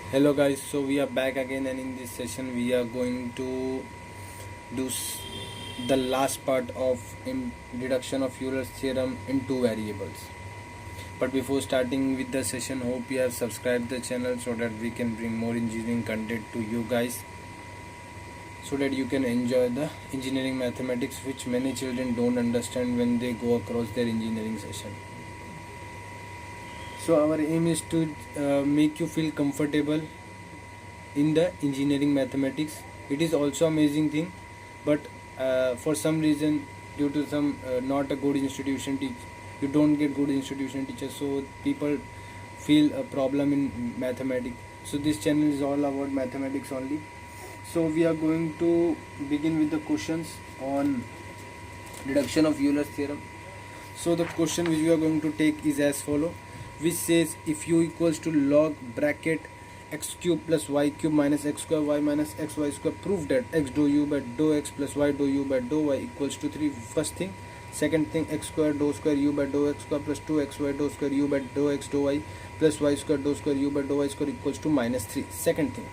Hello guys, so we are back again, and in this session we are going to do the last part of reduction of Euler's theorem in two variables. But before starting with the session, hope you have subscribed the channel so that we can bring more engineering content to you guys, so that you can enjoy the engineering mathematics which many children don't understand when they go across their engineering session. So our aim is to make you feel comfortable in the engineering mathematics. It is also amazing thing, but for some reason, due to some not a good institution teach, you don't get good institution teachers, so people feel a problem in mathematics. So this channel is all about mathematics only. So we are going to begin with the questions on deduction of Euler's theorem. So the question which we are going to take is as follow, which says if u equals to log bracket x cube plus y cube minus x square y minus xy square, prove that x dou u by dou x plus y dou u by dou y equals to 3. First thing. Second thing, x square dou square u by dou x square plus 2xy dou square u by dou x dou y plus y square dou square u by dou y square equals to minus 3. Second thing,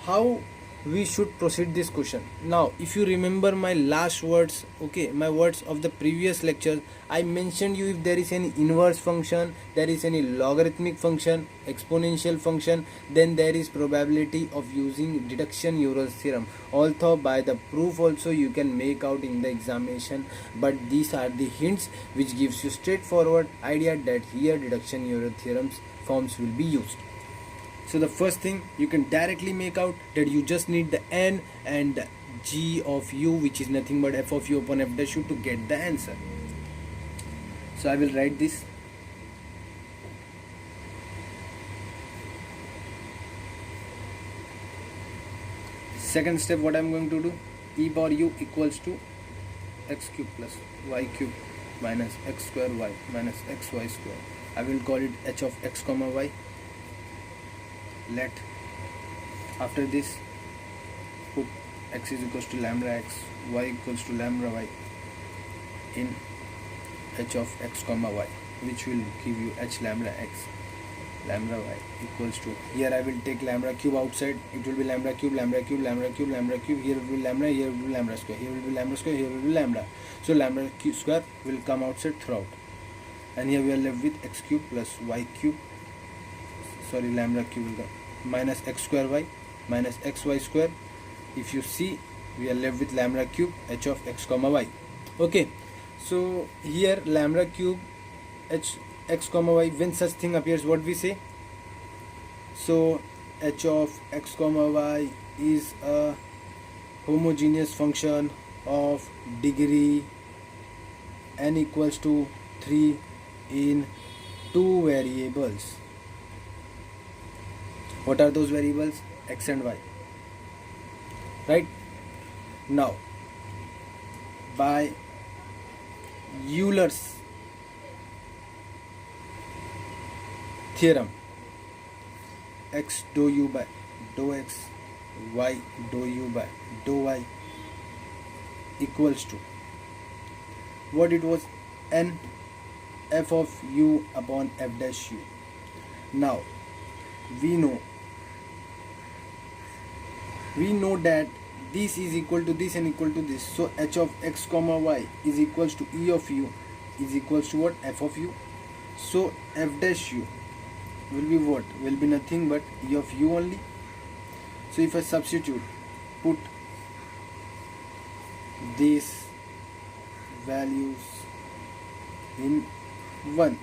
how we should proceed this question. Now if you remember my last words, okay, my words of the previous lecture, I mentioned you if there is any inverse function, there is any logarithmic function, exponential function, then there is probability of using deduction Euler's theorem. Although by the proof also you can make out in the examination, but these are the hints which gives you straightforward idea that here deduction Euler theorems forms will be used. So the first thing, you can directly make out that you just need the n and the g of u, which is nothing but f of u upon f dash u, to get the answer. So I will write this. Second step, what I am going to do, e power u equals to x cube plus y cube minus x square y minus xy square. I will call it h of x comma y. Let after this put x is equals to lambda x, y equals to lambda y in h of x comma y, which will give you h lambda x lambda y equals to, here I will take lambda cube outside, it will be lambda cube lambda cube lambda cube lambda cube, here will be lambda, here will be lambda square, here will be lambda square, here will be lambda. So lambda cube square will come outside throughout, and here we are left with x cube plus y cube, sorry, lambda cube will come minus x square y minus xy square. If you see, we are left with lambda cube h of x comma y. Okay, so here lambda cube h x comma y, when such thing appears, what we say? So h of x comma y is a homogeneous function of degree n equals to 3 in two variables. What are those variables? X and y. Right? Now, by Euler's theorem, x dou u by dou x, y dou u by dou y equals to, what it was? N f of u upon f dash u. Now we know that this is equal to this and equal to this, so h of x comma y is equals to e of u is equals to what? F of u. So f dash u will be what? Will be nothing but e of u only. So if I substitute, put these values in 1,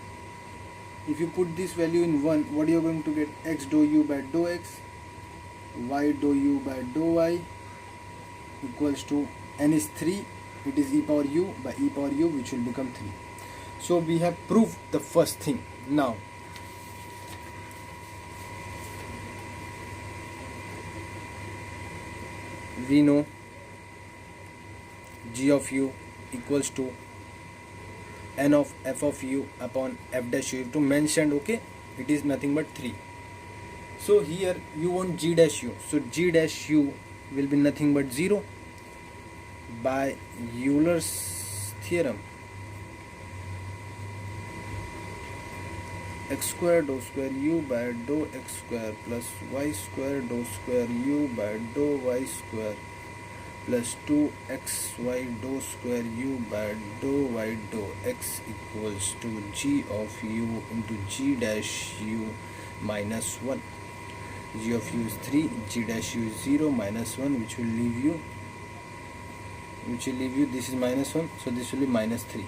if you put this value in 1, what are you going to get? X dou u by dou x, y dou u by dou y equals to, n is 3, it is e power u by e power u, which will become 3. So we have proved the first thing. Now we know g of u equals to n of f of u upon f dash u. To mention, okay, it is nothing but 3. So here you want g dash u, so g dash u will be nothing but 0. By Euler's theorem, x square dou square u by dou x square plus y square dou square u by dou y square plus 2xy dou square u by dou y dou x equals to g of u into g dash u minus 1. G of u is 3, g dash u is 0, minus 1, which will leave you, this is minus 1, so this will be minus 3.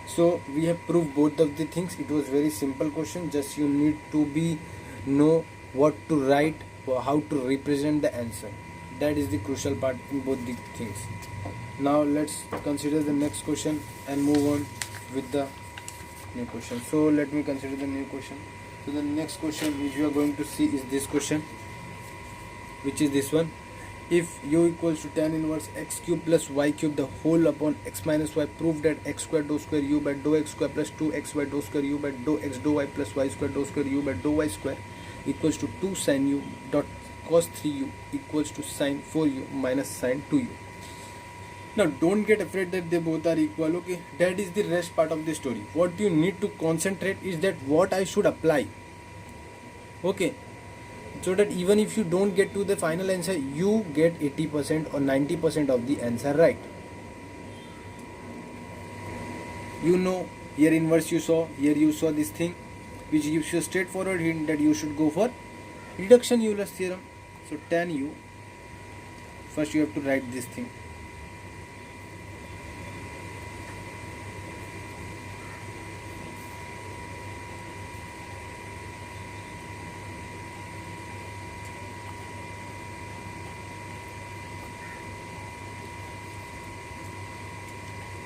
So we have proved both of the things. It was very simple question, just you need to know what to write or how to represent the answer. That is the crucial part in both the things. Now let's consider the next question and move on with the new question. So let me consider the new question. So the next question which we are going to see is this question, which is this one. If u equals to tan inverse x cube plus y cube the whole upon x minus y, prove that x square dou square u by dou x square plus 2xy dou square u by dou x dou y plus y square dou square u by dou y square equals to 2 sin u dot cos 3u equals to sin 4u minus sin 2u. Now don't get afraid that they both are equal, okay? That is the rest part of the story. What you need to concentrate is that what I should apply, okay? So that even if you don't get to the final answer, you get 80% or 90% of the answer right. You know, here inverse you saw, here you saw this thing, which gives you a straightforward hint that you should go for reduction Euler's theorem. So tan u, first you have to write this thing.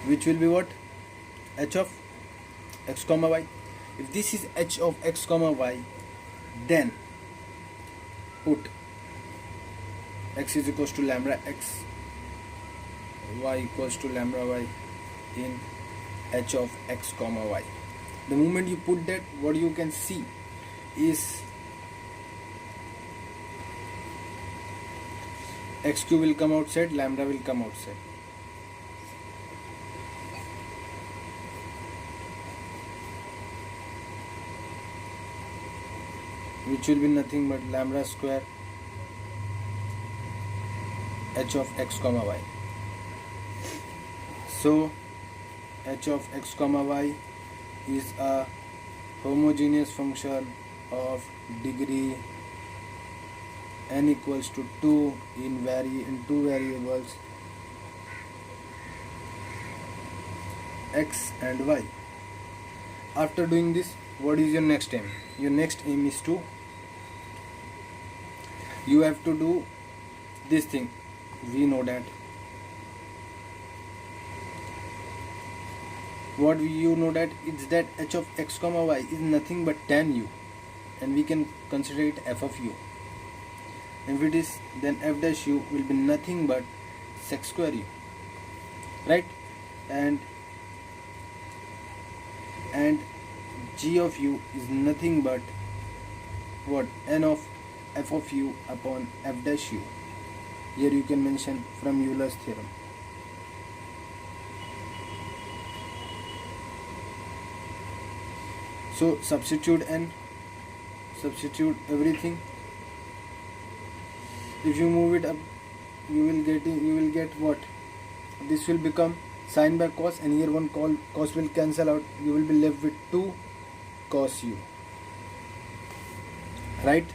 Which will be what? H of x comma y. If this is h of x comma y, then put x is equals to lambda x, y equals to lambda y in h of x comma y. The moment you put that, what you can see is x cube will come outside, lambda will come outside. Which will be nothing but lambda square h of x comma y. So h of x comma y is a homogeneous function of degree n equals to 2 in two variables x and y. After doing this, what is your next aim? Your next aim is to, you have to do this thing. We know that what you know that it's that h of x comma y is nothing but tan u, and we can consider it f of u. And if it is, then f dash u will be nothing but sec square u, right? And g of u is nothing but what? N of f of u upon f dash u. Here you can mention from Euler's theorem. So substitute n, substitute everything. If you move it up, you will get what? This will become sin by cos, and here one cos will cancel out. You will be left with 2 cos u, right?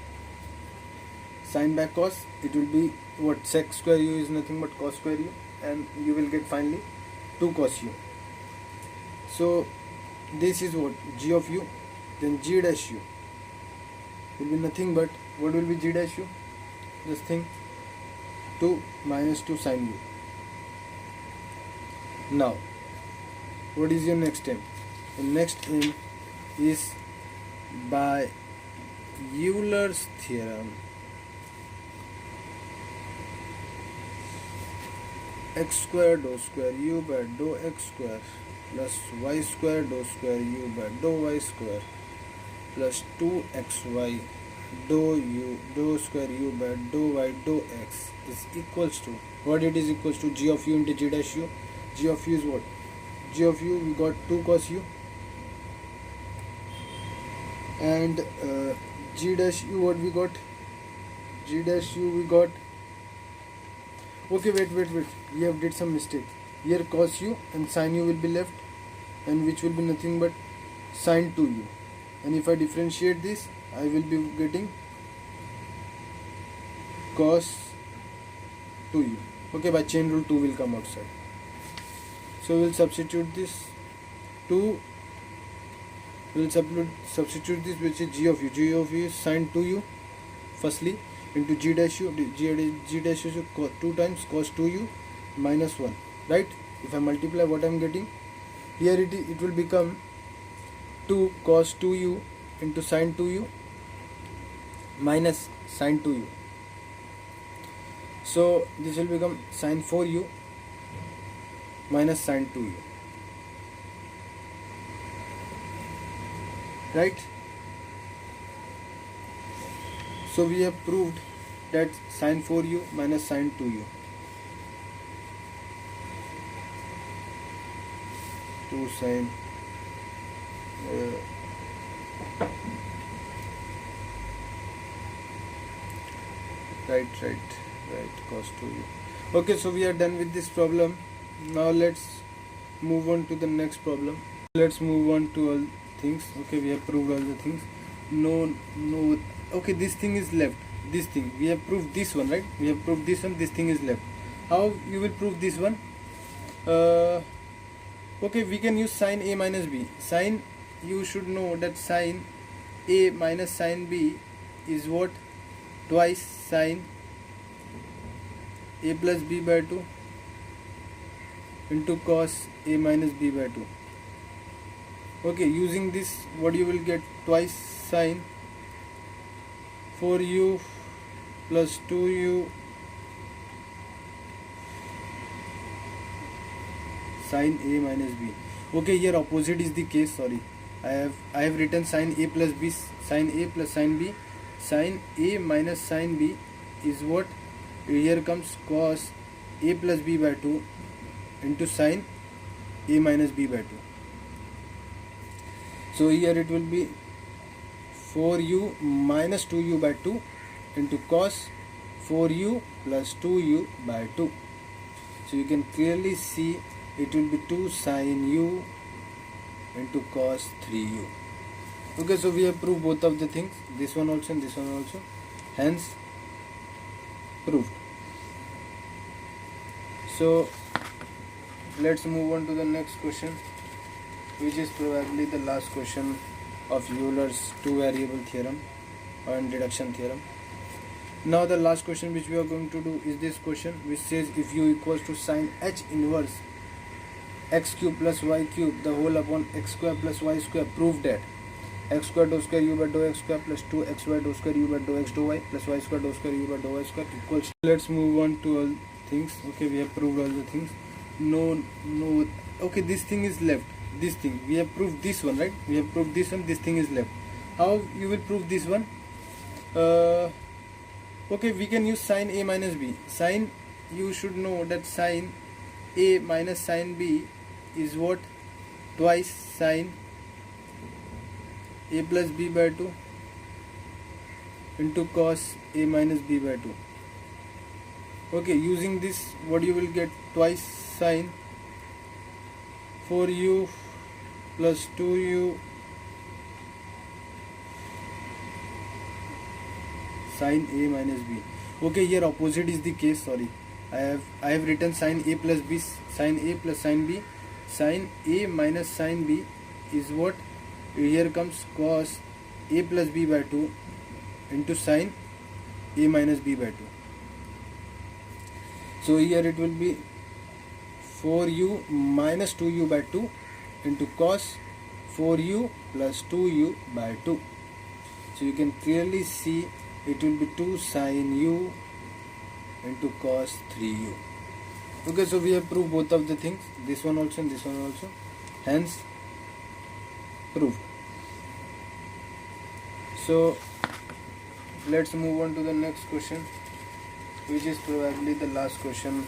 Sin by cos, it will be what? Sec square u is nothing but cos square u, and you will get finally 2 cos u. So this is what? G of u. Then g dash u will be nothing but, what will be g dash u? This thing, 2 minus 2 sin u. Now what is your next aim? The next aim is by Euler's theorem, x square dou square u by dou x square plus y square dou square u by dou y square plus 2xy dou square u by dou y dou x is equals to, what it is equals to? G of u into g dash u. G of u is what? G of u, we got 2 cos u. and g dash u, what we got, g dash u we got. Okay, wait, we have did some mistake here. Cos u and sin u will be left, and which will be nothing but sin 2u, and if I differentiate this, I will be getting cos 2u. Okay, by chain rule 2 will come outside, so we will substitute this 2, we will substitute this, which is g of u. G of u is sin 2u firstly, into g dash u. G dash u is 2 times cos 2u minus 1, right? If I multiply, what I am getting here, it will become 2 cos 2u into sin 2u minus sin 2u. So this will become sin 4u minus sin 2u, right? So we have proved that sin 4u minus sin 2u, 2 sin right, cos 2u. Okay, so we are done with this problem. Now let's move on to the next problem. Let's move on to all things. Okay, we have proved all the things. No, okay, this thing is left. This thing we have proved, this one, right? We have proved this one, this thing is left. How you will prove this one? Okay, we can use sin a minus b. Sin, you should know that sin a minus sin b is what? Twice sin a plus b by 2 into cos a minus b by 2. Okay, using this, what you will get? Twice sin 4u plus 2u sin a minus b. Okay, here opposite is the case. Sorry, I have written sin a plus b, sin a plus sin b. Sin a minus sin b is what? Here comes cos a plus b by 2 into sin a minus b by 2. So here it will be 4u minus 2u by 2 into cos 4u plus 2u by 2. So you can clearly see it will be 2 sin u into cos 3u. Okay, so we have proved both of the things, this one also and this one also, hence proved. So let's move on to the next question, which is probably the last question of Euler's two variable theorem and deduction theorem. Now the last question which we are going to do is this question, which says if u equals to sin h inverse x cube plus y cube the whole upon x square plus y square, prove that x square dou square u by dou x square plus 2xy dou square u by dou x dou y plus y square dou square u by dou y square equals. Let's move on to all things. Okay, we have proved all the things. No, okay, this thing is left. This thing we have proved, this one, right? We have proved this one, this thing is left. How you will prove this one? Okay, we can use sin a minus b. Sin, you should know that sin a minus sin b is what? Twice sin a plus b by 2 into cos a minus b by 2. Okay, using this, what you will get? Twice sin 4u plus 2u sin a minus b. Okay, here opposite is the case. Sorry, I have written sin a plus b, sin a plus sin b. Sin a minus sin b is what? Here comes cos a plus b by 2 into sin a minus b by 2. So here it will be 4u minus 2u by 2 into cos 4u plus 2u by 2. So you can clearly see it will be 2 sin u into cos 3u. Okay, so we have proved both of the things, this one also and this one also, hence proved. So let's move on to the next question, which is probably the last question